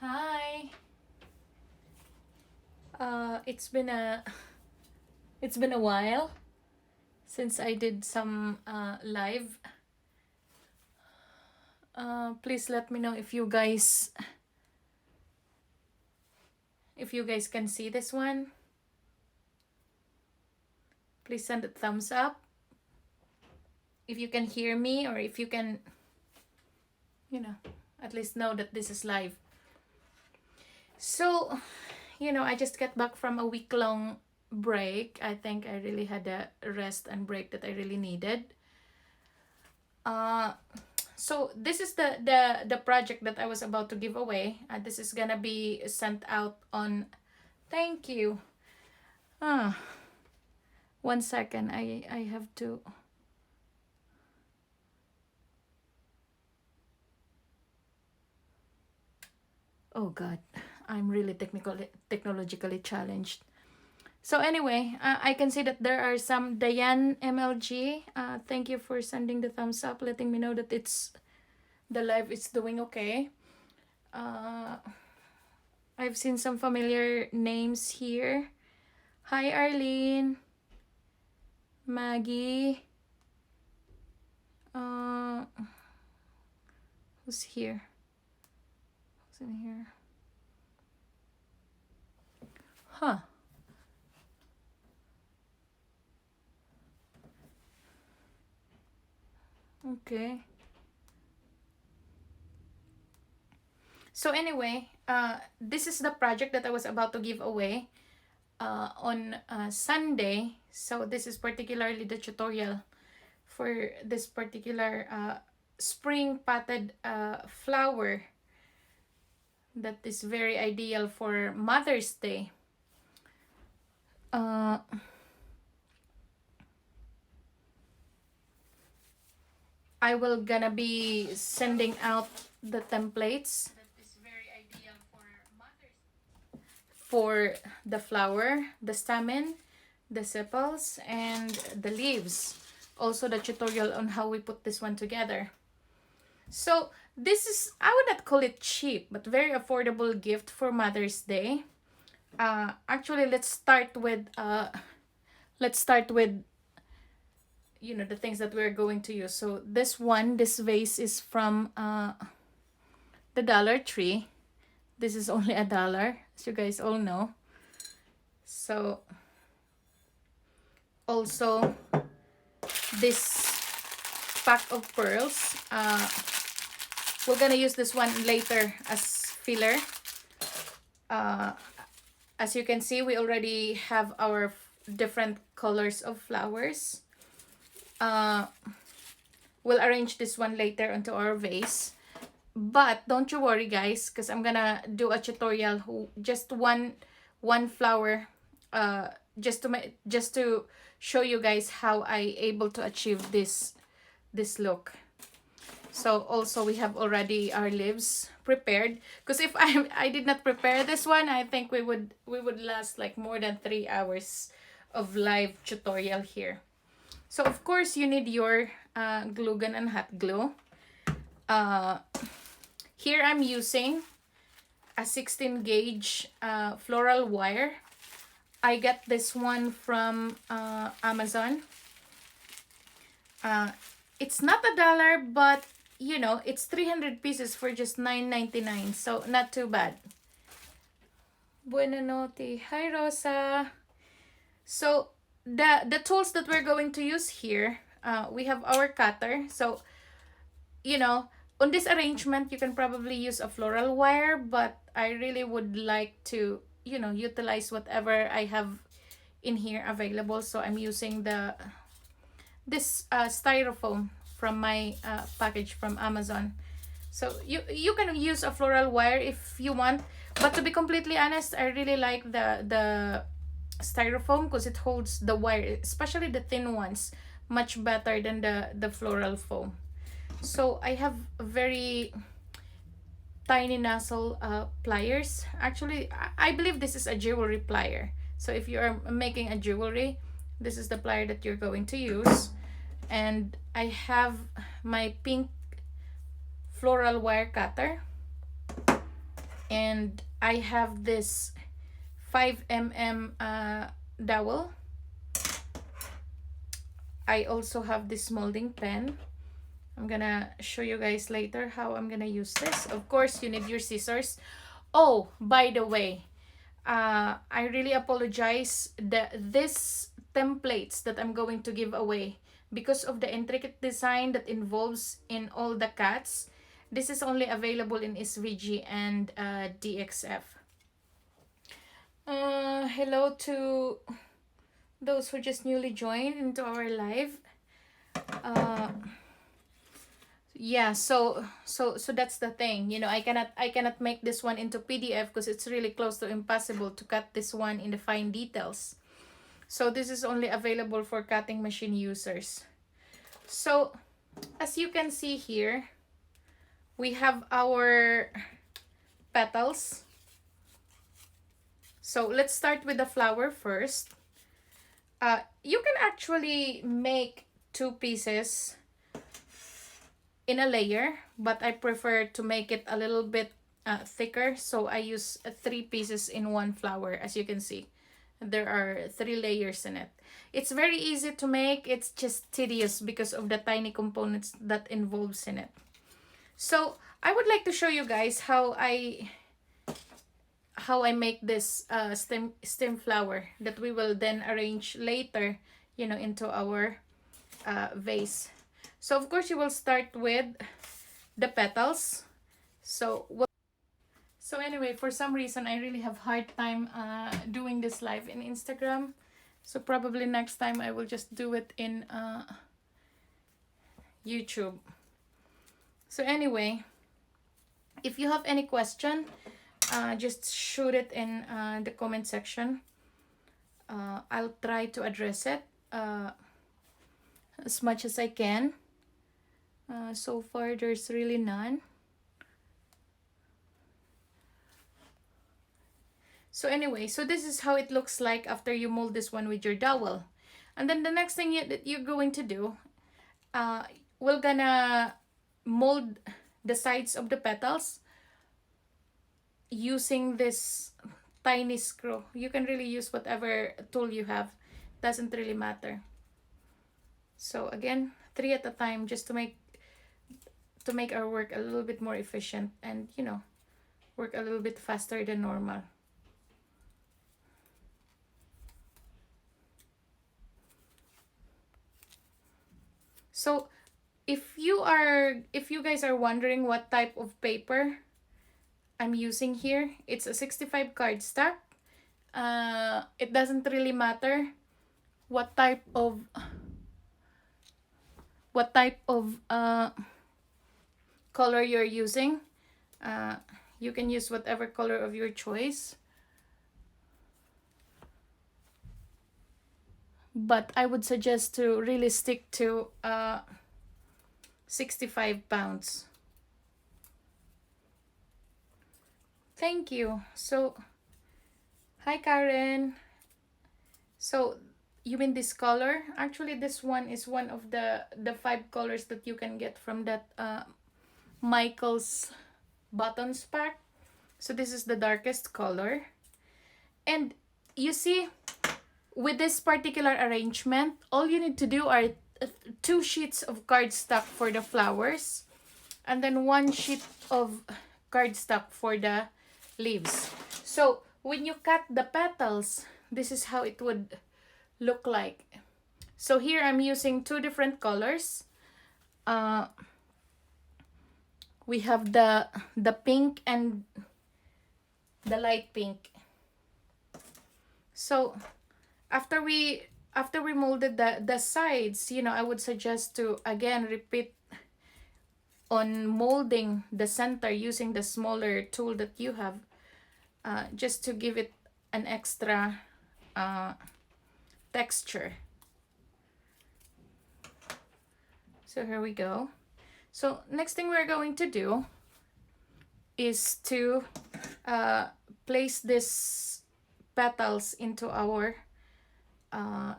Hi. It's been it's been a while since I did some live. Please let me know if you guys can see this one. Please send a thumbs up if you can hear me, or if you can, you know, at least know that this is live. So, I just got back from a week-long break. I think I really had a rest and break that I really needed. Uh, so this is the project that I was about to give away. This is gonna be sent out on. Thank you. Ah, 1 second. I have to. Oh God, I'm really technologically challenged. So anyway, I can see that there are some Diane MLG. Thank you for sending the thumbs up, letting me know that the live is doing okay. I've seen some familiar names here. Hi Arlene, Maggie. Who's here? Who's in here? Huh. Okay. So anyway, this is the project that I was about to give away on Sunday. So this is particularly the tutorial for this particular spring potted flower that is very ideal for Mother's Day. I will gonna be sending out the templates for the flower, the stamen, the sepals, and the leaves. Also the tutorial on how we put this one together. So this is, I would not call it cheap, but very affordable gift for Mother's Day. Actually, let's start with the things that we're going to use. So this vase is from the Dollar Tree. This is only $1, as you guys all know. So also this pack of pearls. We're gonna use this one later as filler. As you can see, we already have our different colors of flowers. We'll arrange this one later onto our vase. But don't you worry, guys, because I'm gonna do a tutorial, just one flower, just to show you guys how I able to achieve this look. So also we have already our leaves prepared, because if I did not prepare this one, I think we would last like more than 3 hours of live tutorial here. So of course you need your glue gun and hot glue. Here I'm using a 16 gauge floral wire. I got this one from Amazon. It's not $1, but it's 300 pieces for just $9.99, so not too bad. Buena notte. Hi Rosa. So the tools that we're going to use here, we have our cutter. So on this arrangement, you can probably use a floral wire, but I really would like to, utilize whatever I have in here available. So I'm using this styrofoam from my package from Amazon. So you can use a floral wire if you want, but to be completely honest, I really like the styrofoam because it holds the wire, especially the thin ones, much better than the floral foam. So I have very tiny nozzle pliers. Actually, I believe this is a jewelry plier. So if you are making a jewelry, this is the plier that you're going to use. And I have my pink floral wire cutter. And I have this 5 mm dowel. I also have this molding pen. I'm gonna show you guys later how I'm gonna use this. Of course, you need your scissors. Oh, by the way, I really apologize that this templates that I'm going to give away, because of the intricate design that involves in all the cats, this is only available in SVG and DXF. Hello to those who just newly joined into our live. Uh, yeah, so that's the thing. You know, I cannot make this one into PDF because it's really close to impossible to cut this one in the fine details. So this is only available for cutting machine users. So as you can see here, we have our petals. So let's start with the flower first. You can actually make 2 pieces in a layer, but I prefer to make it a little bit thicker, so I use 3 pieces in one flower. As you can see, there are 3 layers in it. It's very easy to make, it's just tedious because of the tiny components that involves in it. So I would like to show you guys how I make this stem flower that we will then arrange later, you know, into our vase. So of course you will start with the petals. So anyway, for some reason I really have hard time doing this live in Instagram. So probably next time I will just do it in YouTube. So anyway, if you have any question, just shoot it in the comment section. I'll try to address it as much as I can. So far there's really none. So anyway, so this is how it looks like after you mold this one with your dowel. And then the next thing that you're going to do, we're gonna mold the sides of the petals using this tiny screw. You can really use whatever tool you have, doesn't really matter. So again, 3 at a time, just to make our work a little bit more efficient and, you know, work a little bit faster than normal. So if you guys are wondering what type of paper I'm using here, it's a 65 cardstock. It doesn't really matter what type of color you're using. You can use whatever color of your choice. But I would suggest to really stick to 65 pounds. Thank you. So, hi Karen. So, you mean this color? Actually, this one is one of the 5 colors that you can get from that Michael's buttons pack. So this is the darkest color. And you see, with this particular arrangement, all you need to do are 2 sheets of cardstock for the flowers, and then 1 sheet of cardstock for the leaves. So when you cut the petals, this is how it would look like. So here I'm using 2 different colors. We have the pink and the light pink. So after we molded the sides, you know, I would suggest to again repeat on molding the center using the smaller tool that you have, just to give it an extra texture. So here we go. So next thing we're going to do is to place this petals into our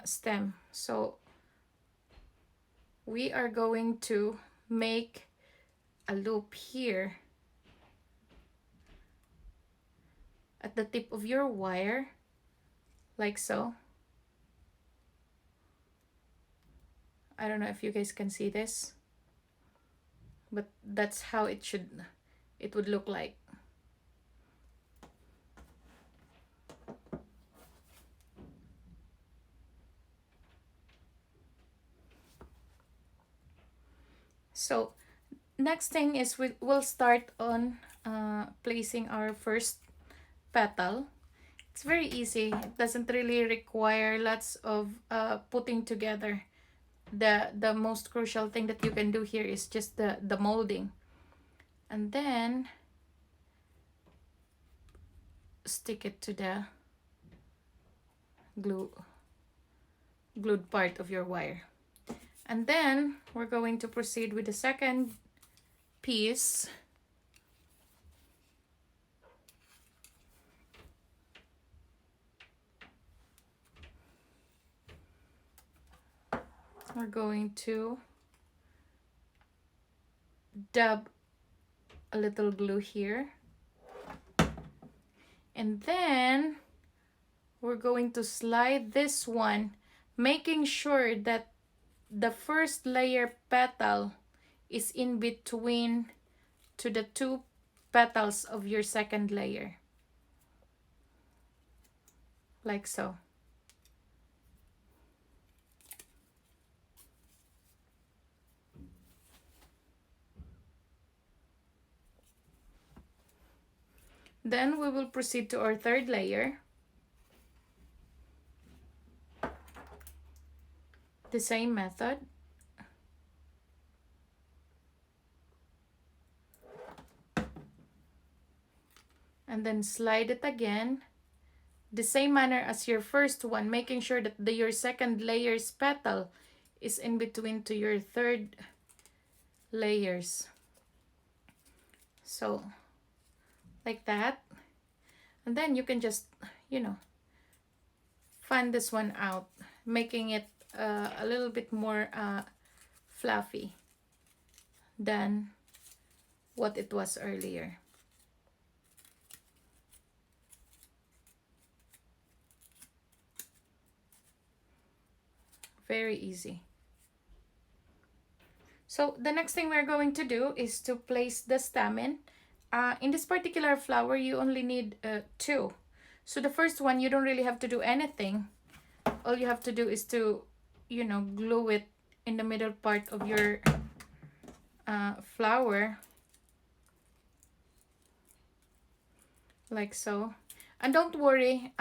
stem. So we are going to make a loop here at the tip of your wire, like so. I don't know if you guys can see this, but that's how it would look like. So next thing is we'll start on placing our first petal. It's very easy. It doesn't really require lots of putting together. The most crucial thing that you can do here is just the molding, and then stick it to the glued part of your wire. And then we're going to proceed with the second piece. We're going to dab a little glue here. And then we're going to slide this one, making sure that the first layer petal is in between to the two petals of your second layer, like so. Then we will proceed to our third layer. The same method. And then slide it again. The same manner as your first one, making sure that your second layer's petal is in between to your third layers. So, like that. And then you can just, fan this one out, making it a little bit more fluffy than what it was earlier. Very easy. So the next thing we're going to do is to place the stamen. In this particular flower, you only need 2. So the first one, you don't really have to do anything. All you have to do is to, glue it in the middle part of your flower. Like so. And don't worry,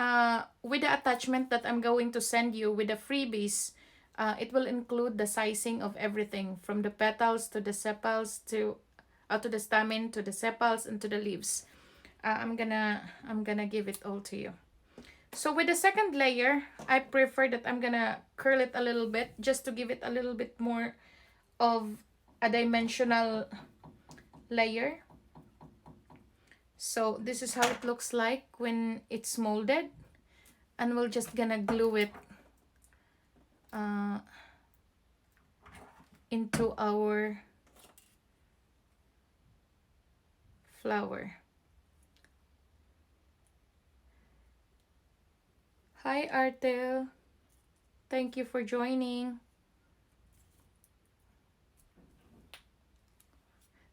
with the attachment that I'm going to send you with the freebies, it will include the sizing of everything, from the petals to the sepals to the stamen to the sepals and to the leaves. I'm gonna give it all to you. So with the second layer, I prefer that I'm gonna curl it a little bit just to give it a little bit more of a dimensional layer. So this is how it looks like when it's molded, and we're just gonna glue it into our flower. Hi Artel, thank you for joining.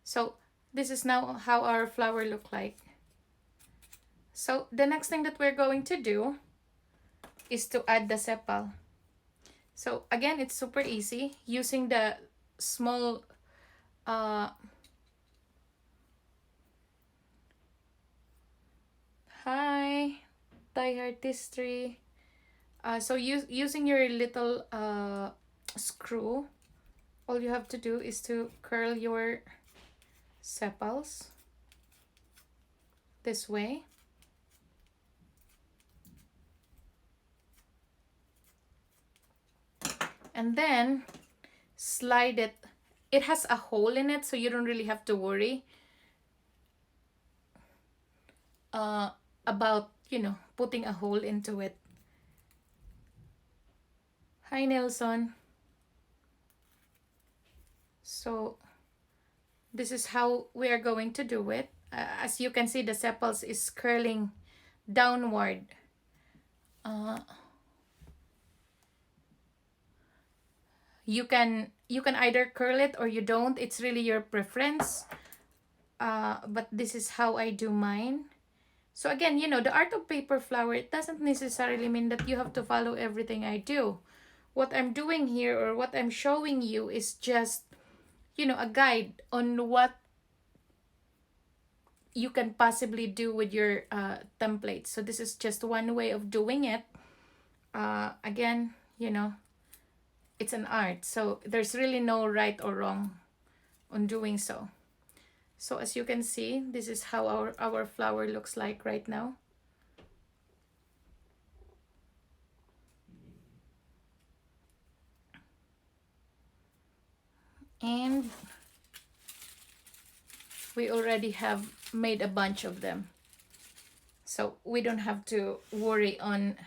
So this is now how our flower look like. So the next thing that we're going to do is to add the sepal. So again, it's super easy using the small hi Thai Artistry. So using your little screw, all you have to do is to curl your sepals this way. And then slide it. It has a hole in it, so you don't really have to worry about, putting a hole into it. Hi Nelson. So this is how we are going to do it. As you can see, the sepals is curling downward. Uh, you can either curl it or you don't. It's really your preference. But this is how I do mine. So again, the art of paper flower, it doesn't necessarily mean that you have to follow everything I do. What I'm doing here, or what I'm showing you, is just, a guide on what you can possibly do with your templates. So this is just one way of doing it. Again, it's an art. So there's really no right or wrong on doing so. So as you can see, this is how our flower looks like right now. And we already have made a bunch of them. So we don't have to worry on,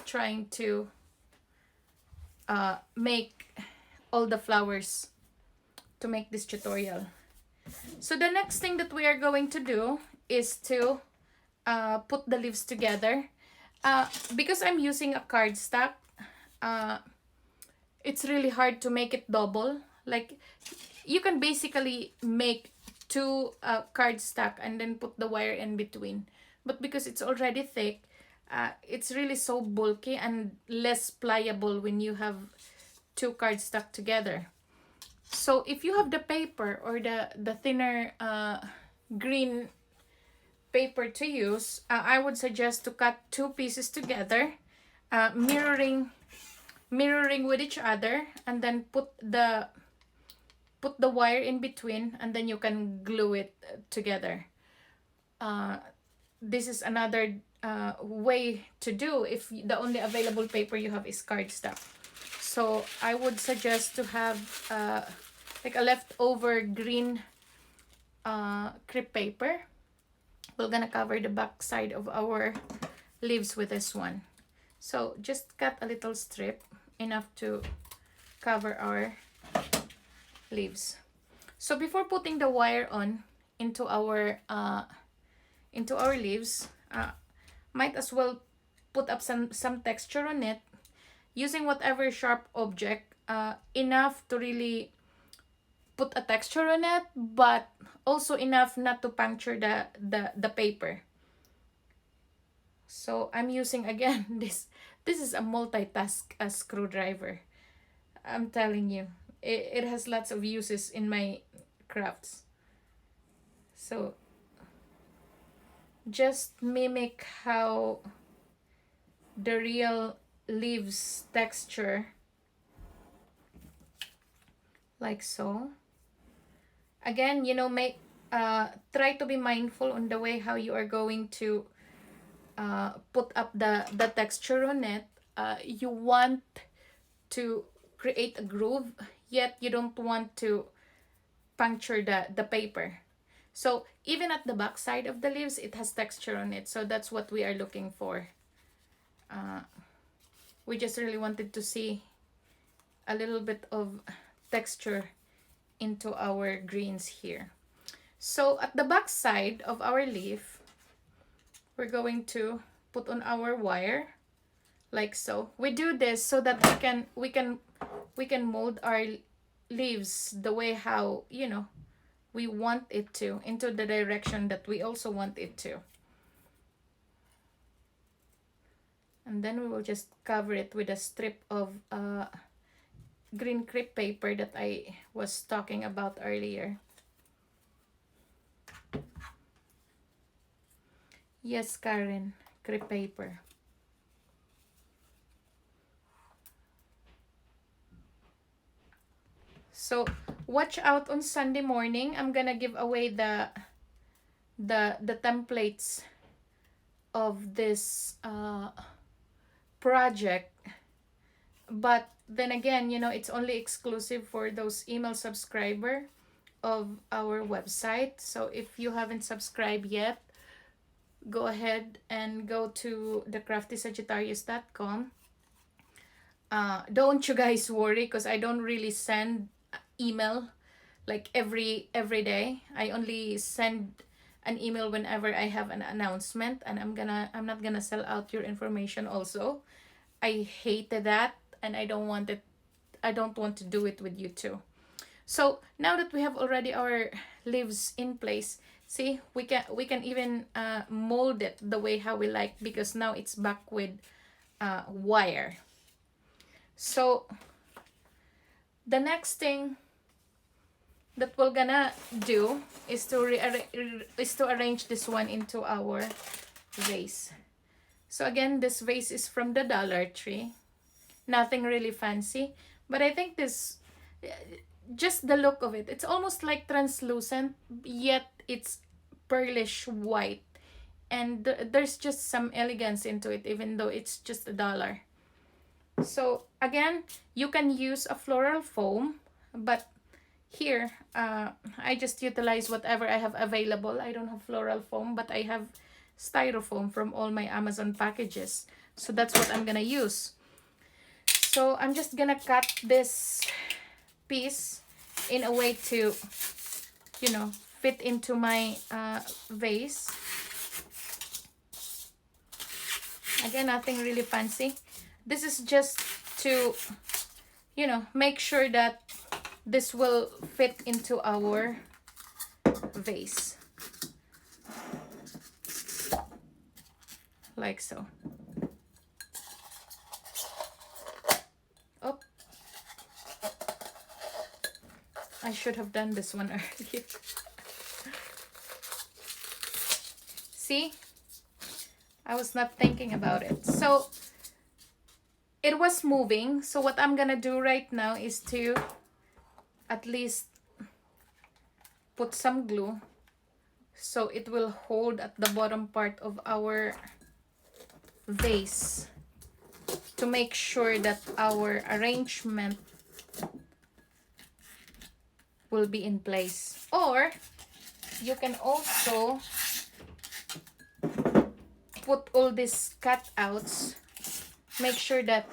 trying to make all the flowers to make this tutorial. So the next thing that we are going to do is to put the leaves together. Because I'm using a cardstock, it's really hard to make it double. Like, you can basically make two cardstock and then put the wire in between. But because it's already thick, it's really so bulky and less pliable when you have two cardstock together. So if you have the paper or the thinner green paper to use, I would suggest to cut two pieces together, mirroring with each other, and then put the wire in between, and then you can glue it together. This is another way to do if the only available paper you have is cardstock. So I would suggest to have like a leftover green crepe paper. We're gonna cover the back side of our leaves with this one. So just cut a little strip, enough to cover our leaves. So before putting the wire on into our leaves, might as well put up some texture on it, using whatever sharp object, enough to really put a texture on it, but also enough not to puncture the paper. So I'm using, again, this is a multitask screwdriver. I'm telling you, it has lots of uses in my crafts. So just mimic how the real leaves texture, like so. Again, try to be mindful on the way how you are going to put up the texture on it. You want to create a groove, yet you don't want to puncture the paper. So even at the back side of the leaves, it has texture on it. So that's what we are looking for. We just really wanted to see a little bit of texture into our greens here. So at the back side of our leaf, we're going to put on our wire, like so. We do this so that we can mold our leaves the way how we want it to, into the direction that we also want it to. And then we will just cover it with a strip of green crepe paper that I was talking about earlier. Yes, Karen, crepe paper. So watch out on Sunday morning. I'm gonna give away the templates of this project, but then again, it's only exclusive for those email subscriber of our website. So if you haven't subscribed yet, go ahead and go to thecraftysagittarius.com. Don't you guys worry, because I don't really send email like every day. I an email whenever I have an announcement, and I'm not gonna sell out your information also. I hated that, and I don't want it. I don't want to do it with you too. So now that we have already our leaves in place, see, we can even mold it the way how we like, because now it's back with wire. So the next thing that we're gonna do is to arrange this one into our vase. So again, this vase is from the Dollar Tree. Nothing really fancy, but I think this, just the look of it, it's almost like translucent, yet it's pearlish white, and there's just some elegance into it, even though it's just $1. So again, you can use a floral foam, but here I just utilize whatever I have available. I don't have floral foam, but I have styrofoam from all my Amazon packages, so that's what I'm gonna use. So I'm just gonna cut this piece in a way to, you know, fit into my vase. Again, nothing really fancy. This is just to, you know, make sure that this will fit into our vase. Like so. Oh, I should have done this one earlier. See? I was not thinking about it. So it was moving. So what I'm gonna do right now is to at least put some glue so it will hold at the bottom part of our vase, to make sure that our arrangement will be in place. Or you can also put all these cutouts, make sure that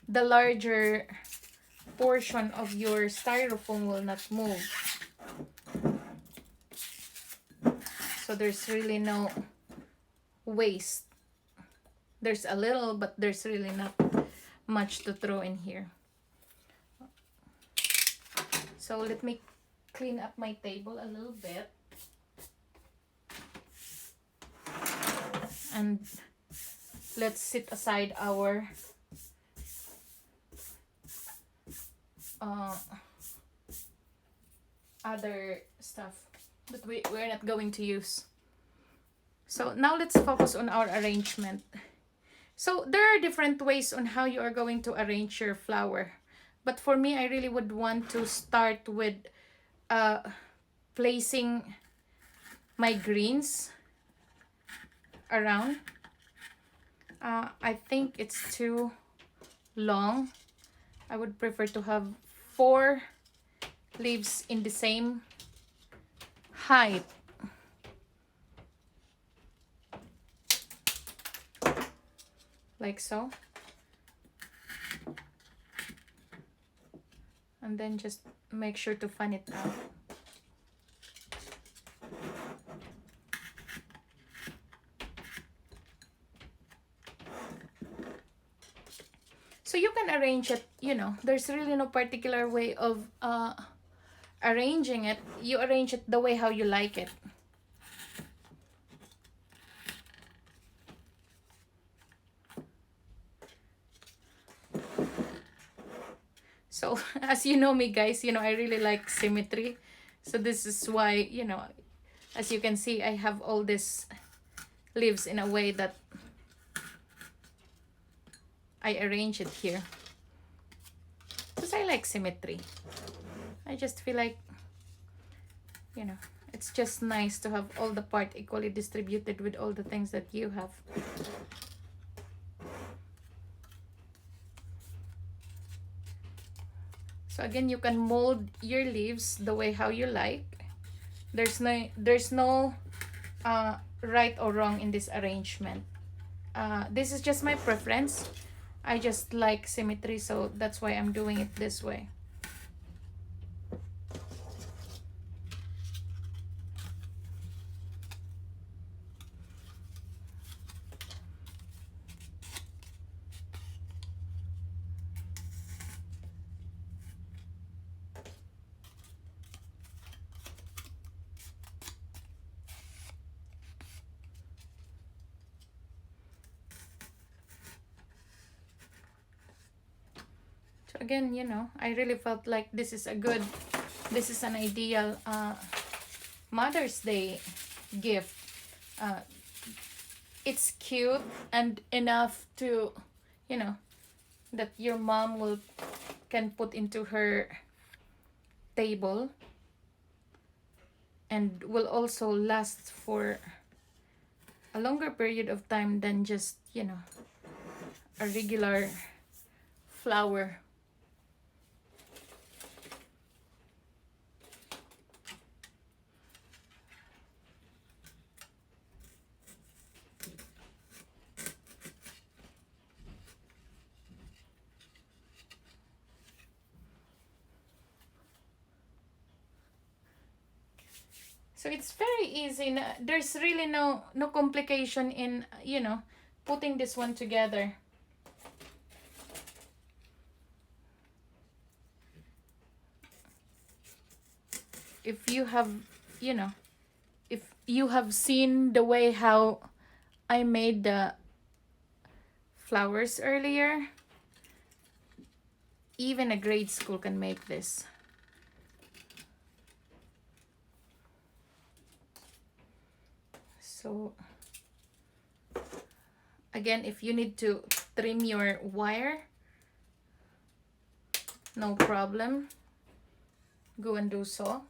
the larger portion of your styrofoam will not move, so there's really no waste. There's a little, but there's really not much to throw in here. So let me clean up my table a little bit, and let's set aside our other stuff that we're not going to use. So now let's focus on our arrangement. So there are different ways on how you are going to arrange your flower, but for me, I really would want to start with placing my greens around. I think it's too long. I would prefer to have 4 leaves in the same height. Like so. And then just make sure to fan it out. So you can arrange it, you know, there's really no particular way of arranging it. You arrange it the way how you like it. So as you know me, guys, you know, I really like symmetry. So this is why, you know, as you can see, I have all these leaves in a way that I arrange it here, because I like symmetry. I just feel like, you know, it's just nice to have all the part equally distributed with all the things that you have. So again, you can mold your leaves the way how you like. There's no right or wrong in this arrangement. This is just my preference. I just like symmetry, so that's why I'm doing it this way. again, you know, I really felt like this is an ideal Mother's Day gift. uh, it's cute and enough to, you know, that your mom can put into her table, and will also last for a longer period of time than just, you know, a regular flower. So it's very easy. There's really no complication in, you know, putting this one together. If you have, you know, if you have seen the way how I made the flowers earlier, even a grade school can make this. So again, if you need to trim your wire, no problem, go and do so.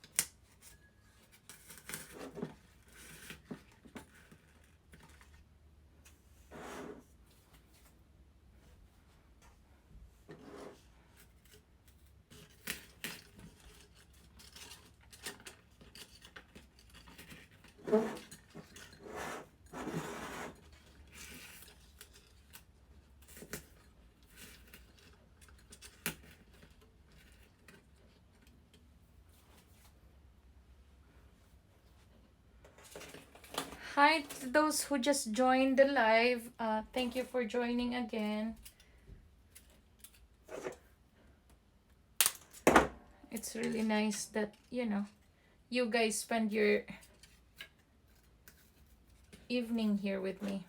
Hi to those who just joined the live. Thank you for joining again. It's really nice that, you know, you guys spend your evening here with me.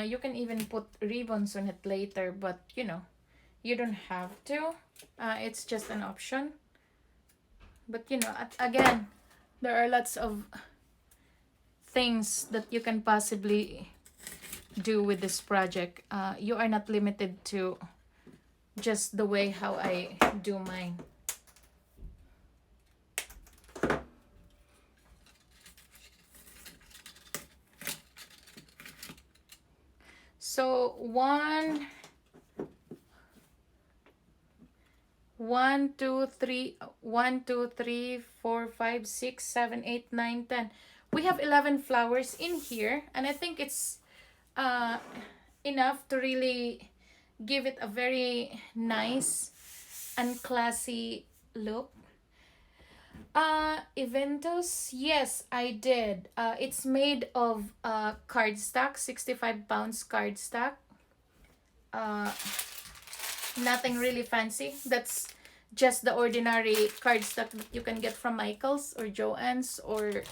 You can even put ribbons on it later, but you know, you don't have to. It's just an option. But you know, again, there are lots of things that you can possibly do with this project. You are not limited to just the way how I do mine. So one, two, three, 4, 5, 6, 7, 8, 9, 10. We have 11 flowers in here, and I think it's enough to really give it a very nice and classy look. Eventos, yes, I did. It's made of cardstock, 65 pounds cardstock. Nothing really fancy. That's just the ordinary cardstock that you can get from Michael's or Joann's or,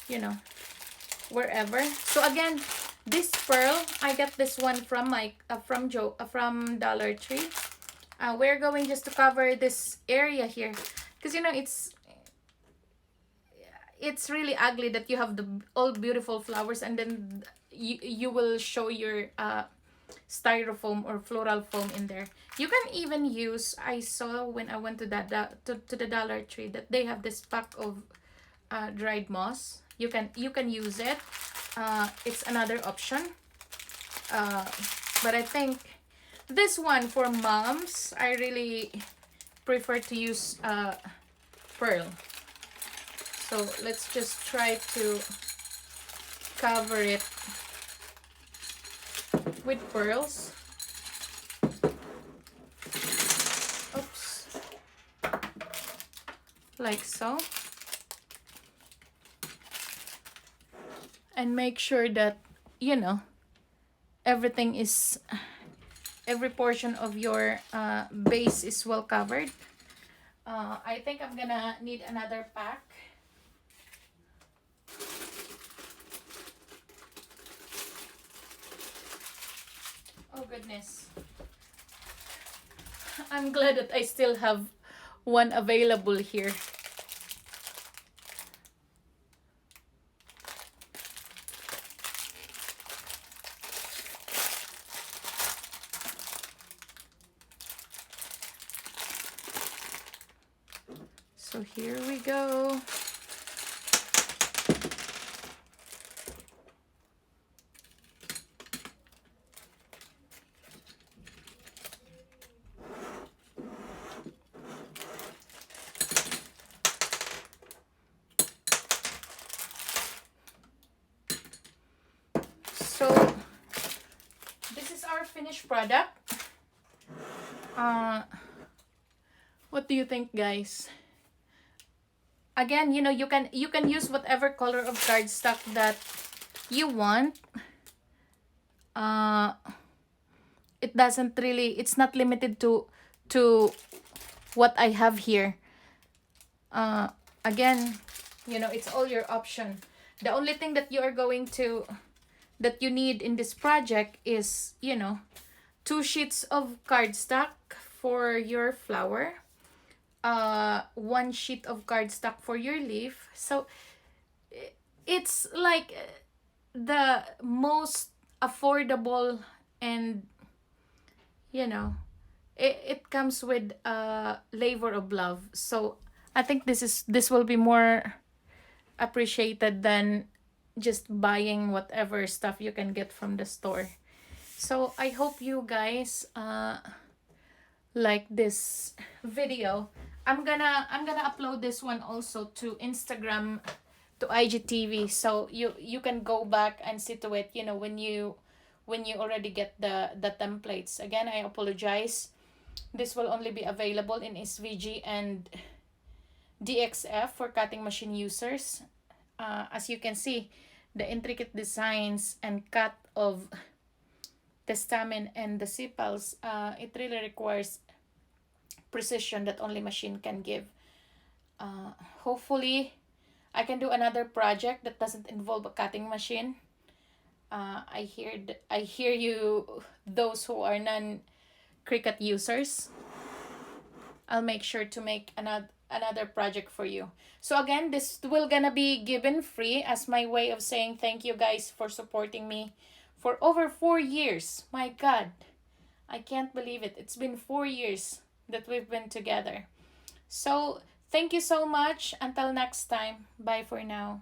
you know, wherever. So again, this pearl, I got this one from from Dollar Tree. We're going just to cover this area here, because you know it's really ugly that you have the all beautiful flowers and then you will show your styrofoam or floral foam in there. You can even use, I saw when I went to to the Dollar Tree, that they have this pack of dried moss. You can use it. It's another option. But I think this one for moms, I really prefer to use pearl. So let's just try to cover it with pearls. Oops. Like so. And make sure that, you know, everything is, every portion of your base is well covered. I think I'm gonna need another pack. Oh goodness. I'm glad that I still have one available here. So here we go. So this is our finished product. What do you think, guys? Again, you know, you can use whatever color of cardstock that you want. It doesn't really, it's not limited to what I have here. Again, you know, it's all your option. The only thing that you are going to, that you need in this project is, you know, 2 sheets of cardstock for your flower, 1 sheet of cardstock for your leaf. So it's like the most affordable, and you know, it comes with a labor of love. So I think this will be more appreciated than just buying whatever stuff you can get from the store. So I hope you guys like this video. I'm gonna upload this one also to Instagram, to IGTV, so you can go back and see to it, you know, when you already get the templates. Again, I apologize. This will only be available in SVG and DXF for cutting machine users. As you can see, the intricate designs and cut of the stamen and the sepals, it really requires precision that only machine can give. Hopefully, I can do another project that doesn't involve a cutting machine. I hear you, those who are non-Cricut users. I'll make sure to make another project for you. So again, this will gonna be given free as my way of saying thank you guys for supporting me for over 4 years. My God, I can't believe it. It's been 4 years that we've been together. So thank you so much. Until next time. Bye for now.